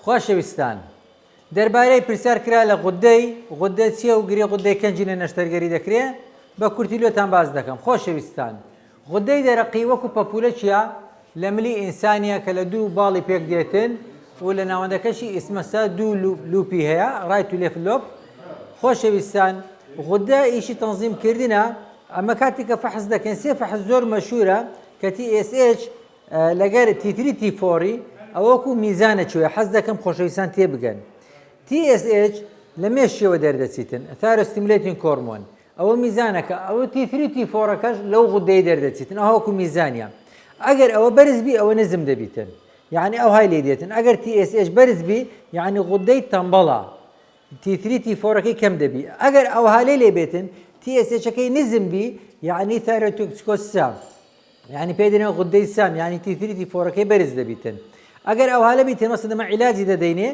خۆشەویستان دەربارەی پرسیار کرا لە غودەی چییە و گرێ غودەی کەنجی لە نەشتەرگەری دەکرێت بە کورتی لۆتان باز دەکەم. خۆشەویستان غودەی دەرەقی وەکو پەپولە چیە لە ملی ئینسانیە کە لە دوو باڵی پێک دێتن و لە ناوەندەکەشی ئیسمەسە دوو لوپی هەیە ڕایت و لێف لۆپ. خۆشەویستان غودە ئیشی تەنزیمکردنە ئەمە کاتێککە فەحز دەکەن سێ فەحز زۆر مەشهورە کە TSH لەگەر تیتری تیفۆری ئەوەکو میزانە چوێ حەز دەکەم خۆشەویستان تێبگەن. TSH لە مێشتەوە دەردەچیتن تھایرۆستیمولێتینگ هۆرمۆن ئەوە میزانەکە ئەوە تیتری تیفۆرەکەش لەو غودەی دەردەچیتن ئەوەکو میزانیە. ئەگەر ئەوە بەرزبی ئەوە نزم دەبیتن یعنی ئەو های لێ دێتن. ئەگەر TSH بەرزبی یعنی غودەی تەمبەڵە تیتری تیفۆرەکەی کەم دەبی. ئەگەر ئەو هالێ لێ بێتن TSHەکەی نزم بی یعنی تایرۆتۆکسیکۆز سام یعنی پێ دێنێ غودەی سام یعنی تیتری تیفۆرەکەی بەرز دەبیتن. ئەگەر ئەو هالە بیتن مەسەڵەن دەمە عیلاجی دەدەینێ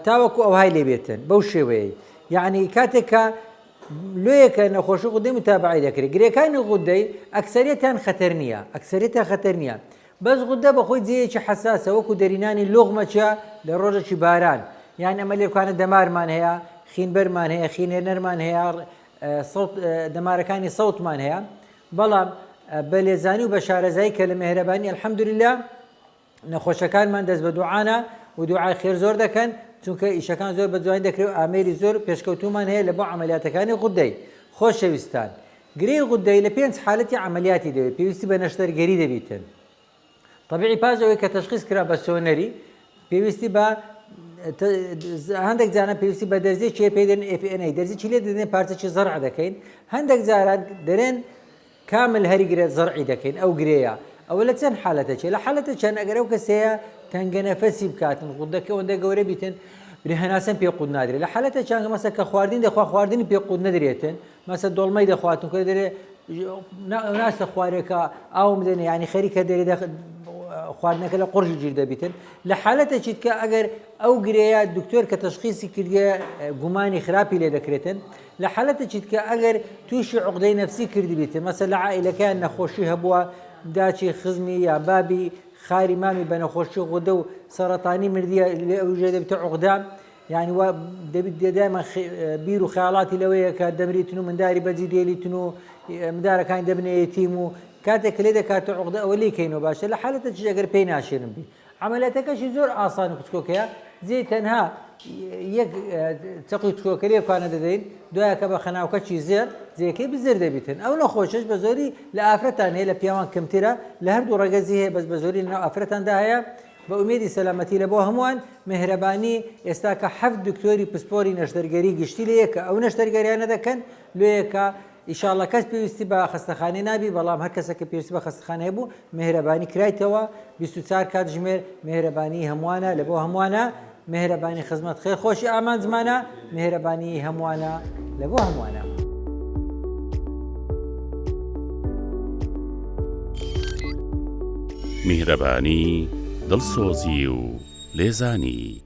تاوەکو ئەو های لێ بێتن بەو شێوەیە یعنی کاتێککە لۆیەکە نەخۆشی غودەی متابعی دەکرێت. گرێکانی غودەی ئەکسەریەتیان خەتەر نییە بەس غودە بەخۆی جێیەکی حەساسە وەکو دەرینانی لۆغمەچە لە ڕۆژێکی باران یان ئەمە لێکوانە دەمارمان هەیە خینبەرمان هەیە خینێنەرمان هەیە دەمارەکانی سەوتمان هەیە. بەڵام بە لێزانی و بە شارەزایی کە لە مێهرەبانی ئەلحەمدولله نەخۆشەکانمان دەست بە دوعانە و دوعای خێر زۆر دەکەن چونکە ئیشەکان زۆر بە جوانی دەکرێت و ئامێری زۆر پێشکەوتومان هەیە لە بۆ عملیاتەکانی غودەی. خۆشەویستان گرەی غودەی لە 5 حالەتی عملیاتی دەوێت پێویستی بە نەشتەرگەری دەبیتن. طبیعی پاش ئەوەی کە تەشخیص کرا بە سۆنەری پێویستی بە هەندێک جاران پێویستی بە دەرزی چێ پێ دێن FNA دەرزی چی لێ دەدەن پارچەی زەرع دەکەین. هەندێک جاران دەرێن کامل هەری گرێت زەرعی دەکەین ئەو گرەیە. ئەوە لە چەند حالەتە چێ لە حالەتە چەند ئەگەر ئەو کەسەیە تەنگە نەفەسی بکاتن غودەکە ئەوەندە گەورە بیتن هەناسەن پێقود نادرێت. لە حالەتە چەند مەسە کە خواردین دەخوا خواردنی پێقود نەدرێتن مەسە دۆڵمەی دەخواتن کە دەرێ ناسە خوارێکە ئاو بدەنێ ینی خەریکە دەرێ خواردنەکە لە قڕژی گیر دەبیتن. لە حالەتە چیت کە ئەگەر ئەو گرەیە دکتۆر کە تەشخیصی کردگە گومانی خراپی لێ دەکرێتن. لە حالەتە چیت کە ئەگەر تووشی عقدەی نەفسی کردی بیتن مەسە لە عائیلەکەیان نەخۆشی هەبووە داچی خزمی یا بابی خاری مامی بە نەخۆشی غودە و سەرەتانی مردیە لێ ئەوژێ دەبێتە عقدە یعنی وا دەبێت دێدایمە بیر و خەیاڵاتی لەوەیە کە دەمریتن و منداری بەجی دێلیتن و مندارەکانی دەبنە یەتیم و کاتێک لێ دەکاتە عقدە ئەوە لێکەینەوە باشە. لە حالەتە چی ئەگەر پێی ناشێنم بی عملیاتەکەشی زۆر ئاسان و کچکۆکەیە جێ تەنها یەک چەقی کچکۆکە لێکوانە دەدەین دوایەکە بە خەناوکەچی زێر جێەکەی بزر دەبیتن. ئەو نەخۆشش بە زۆری لە ئافرەتان هەیە لە پیاوان کەمترە لە هەردوو ڕەگەزی هەیە بەس بە زۆری لەناو ئافرەتاندا هەیە. بە ئومێدی سەلامەتی لە بۆ هەمووان مێهرەبانی ئێستا کە 7 دکتۆری پسپۆری نەشتەرگەری گشتی لە یەکە ئەو نەشتەرگەریانە دەکەن لێیەکە ئیشاڵڵا کەس پێویستی بە خەستەخانەی نابی بەڵام هەر کەسەکە پێویستی بە خەستەخانەیە بوو مێهرەبانی کرایتەوە 24 کات ژمێر مێهرەبانی هەمووانە لە بۆ هەمووانە مێهرەبانی خزمەت خێر خۆشی ئامان زمانە مێهرەبانی هەمووانە لە بۆ هەمووانە. میهرەبانی دڵسۆزی و لێزانی